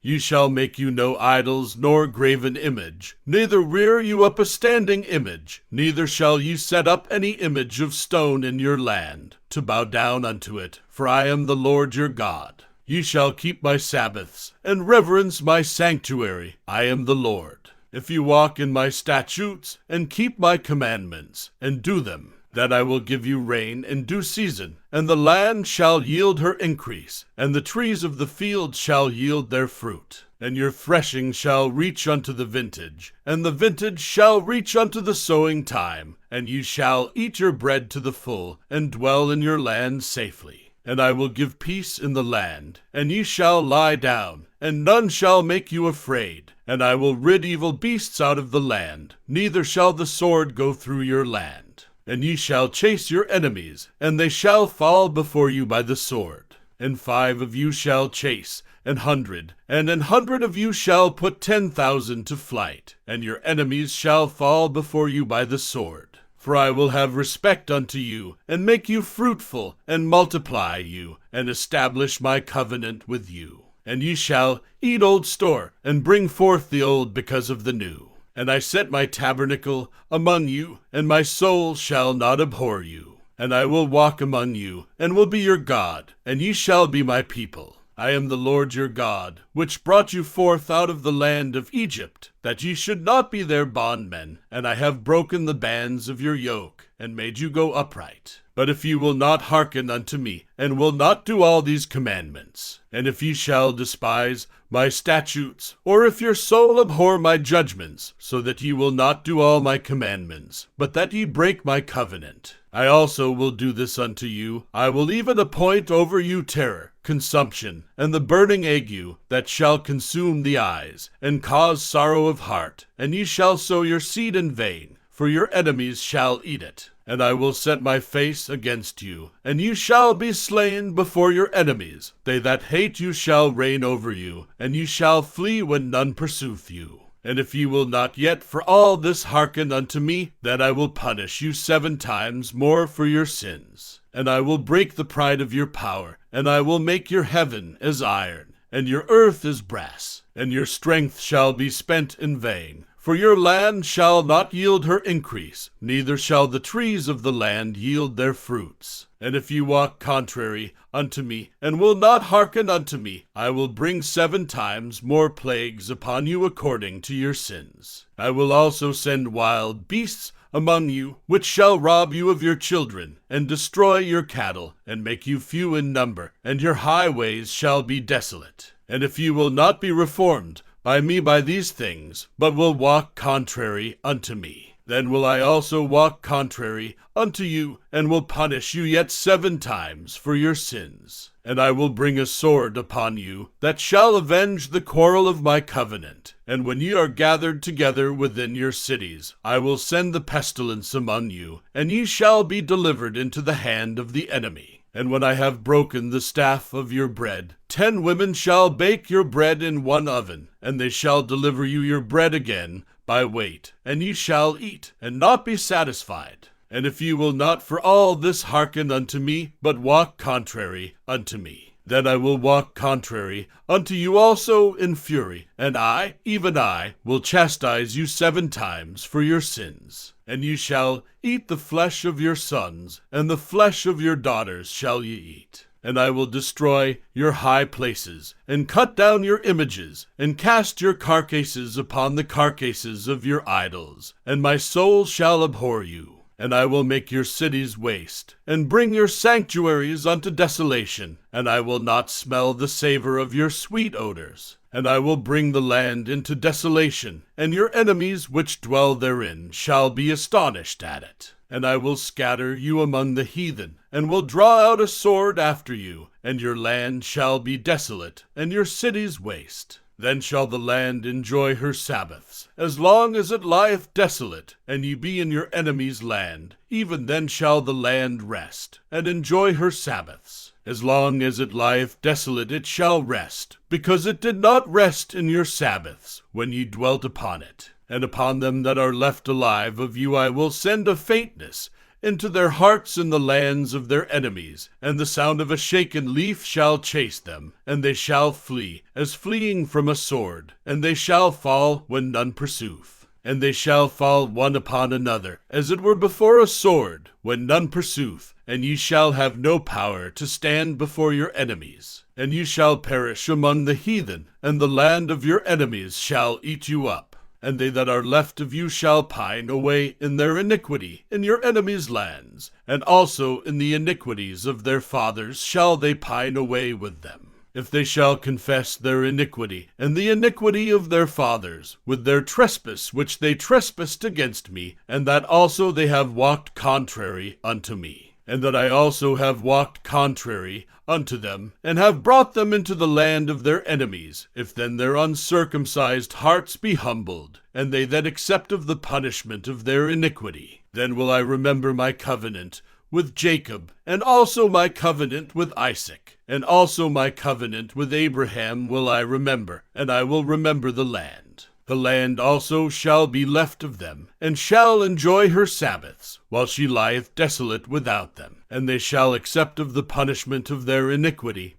Ye shall make you no idols, nor graven image, neither rear you up a standing image, neither shall ye set up any image of stone in your land, to bow down unto it, for I am the Lord your God. Ye shall keep my Sabbaths, and reverence my sanctuary. I am the Lord. If you walk in my statutes, and keep my commandments, and do them, then I will give you rain in due season, and the land shall yield her increase, and the trees of the field shall yield their fruit. And your threshing shall reach unto the vintage, and the vintage shall reach unto the sowing time, and ye shall eat your bread to the full, and dwell in your land safely. And I will give peace in the land, and ye shall lie down, and none shall make you afraid. And I will rid evil beasts out of the land, neither shall the sword go through your land. And ye shall chase your enemies, and they shall fall before you by the sword. And 5 of you shall chase, an 100, and an 100 of you shall put 10,000 to flight, and your enemies shall fall before you by the sword. For I will have respect unto you, and make you fruitful, and multiply you, and establish my covenant with you. And ye shall eat old store, and bring forth the old because of the new. And I set my tabernacle among you, and my soul shall not abhor you. And I will walk among you, and will be your God, and ye shall be my people. I am the Lord your God, which brought you forth out of the land of Egypt, that ye should not be their bondmen. And I have broken the bands of your yoke, and made you go upright. But if ye will not hearken unto me, and will not do all these commandments, and if ye shall despise my statutes, or if your soul abhor my judgments, so that ye will not do all my commandments, but that ye break my covenant, I also will do this unto you. I will even appoint over you terror, consumption, and the burning ague, that shall consume the eyes, and cause sorrow of heart. And ye shall sow your seed in vain, for your enemies shall eat it. And I will set my face against you, and you shall be slain before your enemies. They that hate you shall reign over you, and ye shall flee when none pursueth you. And if ye will not yet for all this hearken unto me, then I will punish you 7 times more for your sins. And I will break the pride of your power, and I will make your heaven as iron, and your earth as brass, and your strength shall be spent in vain. For your land shall not yield her increase, neither shall the trees of the land yield their fruits. And if ye walk contrary unto me, and will not hearken unto me, I will bring 7 times more plagues upon you according to your sins. I will also send wild beasts among you, which shall rob you of your children, and destroy your cattle, and make you few in number, and your highways shall be desolate. And if ye will not be reformed by me by these things, but will walk contrary unto me, then will I also walk contrary unto you, and will punish you yet 7 times for your sins. And I will bring a sword upon you, that shall avenge the quarrel of my covenant. And when ye are gathered together within your cities, I will send the pestilence among you, and ye shall be delivered into the hand of the enemy. And when I have broken the staff of your bread, 10 women shall bake your bread in one oven, and they shall deliver you your bread again by weight, and ye shall eat, and not be satisfied. And if ye will not for all this hearken unto me, but walk contrary unto me, then I will walk contrary unto you also in fury, and I, even I, will chastise you 7 times for your sins. And ye shall eat the flesh of your sons, and the flesh of your daughters shall ye eat. And I will destroy your high places, and cut down your images, and cast your carcasses upon the carcasses of your idols. And my soul shall abhor you. And I will make your cities waste, and bring your sanctuaries unto desolation. And I will not smell the savor of your sweet odors. And I will bring the land into desolation, and your enemies which dwell therein shall be astonished at it. And I will scatter you among the heathen, and will draw out a sword after you, and your land shall be desolate, and your cities waste. Then shall the land enjoy her Sabbaths, as long as it lieth desolate, and ye be in your enemy's land. Even then shall the land rest, and enjoy her Sabbaths. As long as it lieth desolate it shall rest, because it did not rest in your Sabbaths, when ye dwelt upon it. And upon them that are left alive of you I will send a faintness, into their hearts in the lands of their enemies, and the sound of a shaken leaf shall chase them, and they shall flee, as fleeing from a sword, and they shall fall when none pursueth. And they shall fall one upon another, as it were before a sword, when none pursueth, and ye shall have no power to stand before your enemies. And ye shall perish among the heathen, and the land of your enemies shall eat you up. And they that are left of you shall pine away in their iniquity in your enemies' lands, and also in the iniquities of their fathers shall they pine away with them. If they shall confess their iniquity, and the iniquity of their fathers, with their trespass which they trespassed against me, and that also they have walked contrary unto me, and that I also have walked contrary unto them, and have brought them into the land of their enemies, if then their uncircumcised hearts be humbled, and they that accept of the punishment of their iniquity, then will I remember my covenant with Jacob, and also my covenant with Isaac, and also my covenant with Abraham will I remember, and I will remember the land. The land also shall be left of them, and shall enjoy her Sabbaths, while she lieth desolate without them. And they shall accept of the punishment of their iniquity,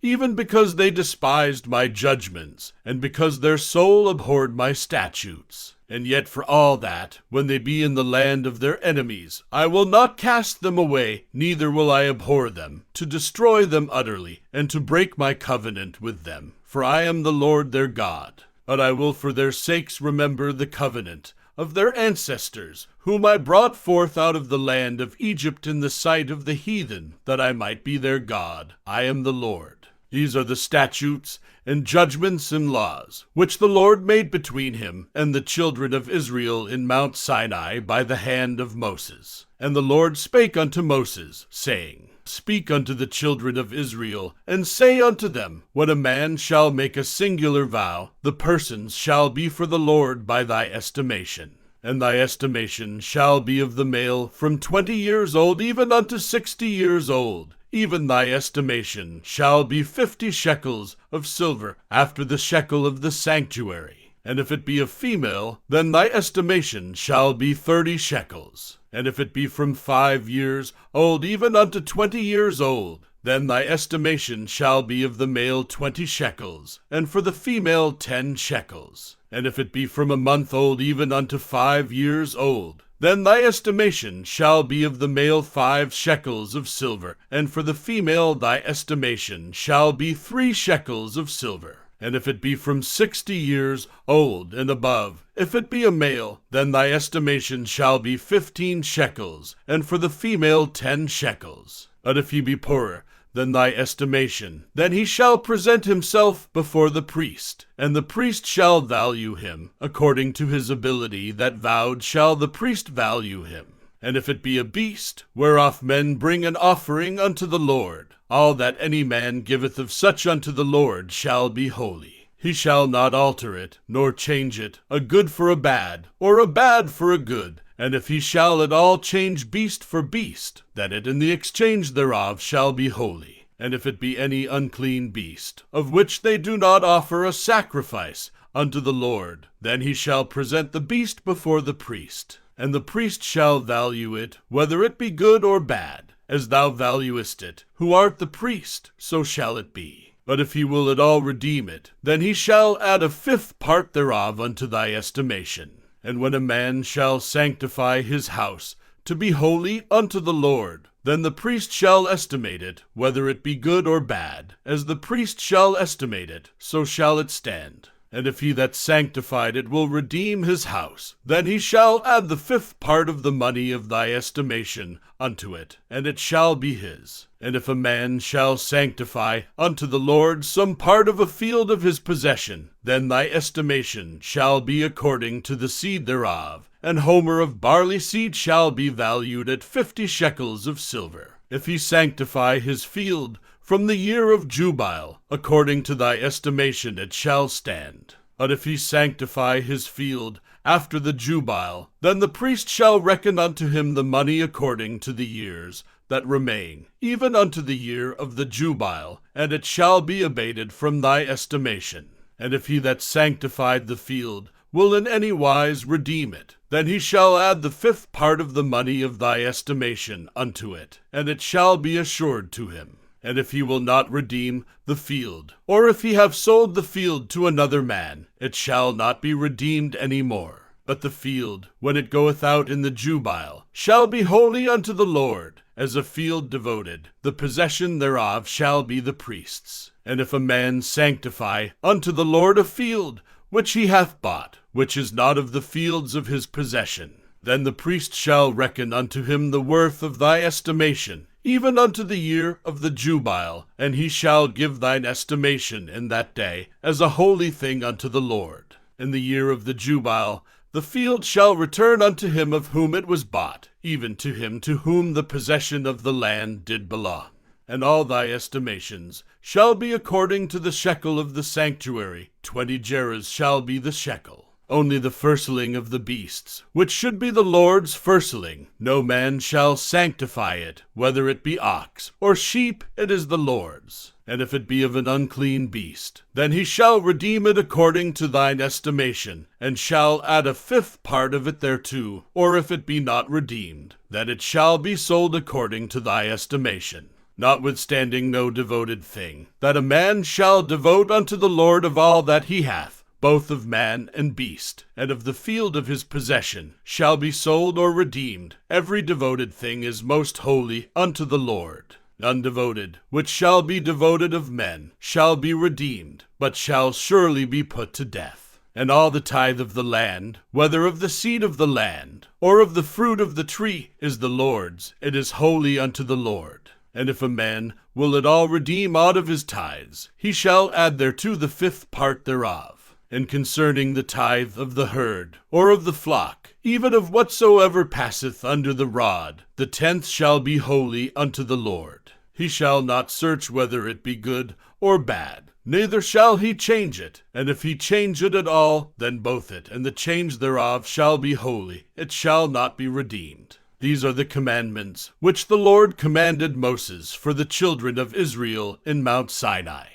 even because they despised my judgments, and because their soul abhorred my statutes. And yet for all that, when they be in the land of their enemies, I will not cast them away, neither will I abhor them, to destroy them utterly, and to break my covenant with them. For I am the Lord their God. But I will for their sakes remember the covenant of their ancestors, whom I brought forth out of the land of Egypt in the sight of the heathen, that I might be their God. I am the Lord. These are the statutes and judgments and laws, which the Lord made between him and the children of Israel in Mount Sinai by the hand of Moses. And the Lord spake unto Moses, saying, Speak unto the children of Israel, and say unto them, When a man shall make a singular vow, the persons shall be for the Lord by thy estimation. And thy estimation shall be of the male from 20 years old even unto 60 years old. Even thy estimation shall be 50 shekels of silver, after the shekel of the sanctuary. And if it be a female, then thy estimation shall be 30 shekels. And if it be from 5 years old even unto 20 years old, then thy estimation shall be of the male 20 shekels, and for the female 10 shekels. And if it be from a month old even unto 5 years old, then thy estimation shall be of the male 5 shekels of silver, and for the female thy estimation shall be 3 shekels of silver. And if it be from 60 years old and above, if it be a male, then thy estimation shall be 15 shekels, and for the female 10 shekels. But if he be poorer than thy estimation, then he shall present himself before the priest, and the priest shall value him. According to his ability that vowed shall the priest value him. And if it be a beast, whereof men bring an offering unto the Lord, all that any man giveth of such unto the Lord shall be holy. He shall not alter it, nor change it, a good for a bad, or a bad for a good. And if he shall at all change beast for beast, then it in the exchange thereof shall be holy. And if it be any unclean beast, of which they do not offer a sacrifice unto the Lord, then he shall present the beast before the priest. And the priest shall value it, whether it be good or bad, as thou valuest it, who art the priest, so shall it be. But if he will at all redeem it, then he shall add a 5th part thereof unto thy estimation. And when a man shall sanctify his house to be holy unto the Lord, then the priest shall estimate it, whether it be good or bad. As the priest shall estimate it, so shall it stand. And if he that sanctified it will redeem his house, then he shall add the 5th part of the money of thy estimation unto it, and it shall be his. And if a man shall sanctify unto the Lord some part of a field of his possession, then thy estimation shall be according to the seed thereof. An homer of barley seed shall be valued at 50 shekels of silver. If he sanctify his field from the year of Jubile, according to thy estimation it shall stand. But if he sanctify his field after the Jubile, then the priest shall reckon unto him the money according to the years that remain, even unto the year of the Jubile, and it shall be abated from thy estimation. And if he that sanctified the field will in any wise redeem it, then he shall add the 5th part of the money of thy estimation unto it, and it shall be assured to him. And if he will not redeem the field, or if he have sold the field to another man, it shall not be redeemed any more. But the field, when it goeth out in the Jubile, shall be holy unto the Lord, as a field devoted. The possession thereof shall be the priest's. And if a man sanctify unto the Lord a field, which he hath bought, which is not of the fields of his possession, then the priest shall reckon unto him the worth of thy estimation, even unto the year of the Jubile, and he shall give thine estimation in that day as a holy thing unto the Lord. In the year of the Jubile, the field shall return unto him of whom it was bought, even to him to whom the possession of the land did belong. And all thy estimations shall be according to the shekel of the sanctuary. 20 gerahs shall be the shekel. Only the firstling of the beasts, which should be the Lord's firstling, no man shall sanctify it, whether it be ox or sheep, it is the Lord's. And if it be of an unclean beast, then he shall redeem it according to thine estimation, and shall add a 5th part of it thereto. Or if it be not redeemed, then it shall be sold according to thy estimation. Notwithstanding no devoted thing, that a man shall devote unto the Lord of all that he hath, both of man and beast, and of the field of his possession, shall be sold or redeemed. Every devoted thing is most holy unto the Lord. Undevoted, which shall be devoted of men, shall be redeemed, but shall surely be put to death. And all the tithe of the land, whether of the seed of the land, or of the fruit of the tree, is the Lord's. It is holy unto the Lord. And if a man will at all redeem aught of his tithes, he shall add thereto the 5th part thereof. And concerning the tithe of the herd, or of the flock, even of whatsoever passeth under the rod, the 10th shall be holy unto the Lord. He shall not search whether it be good or bad, neither shall he change it. And if he change it at all, then both it and the change thereof shall be holy. It shall not be redeemed. These are the commandments which the Lord commanded Moses for the children of Israel in Mount Sinai.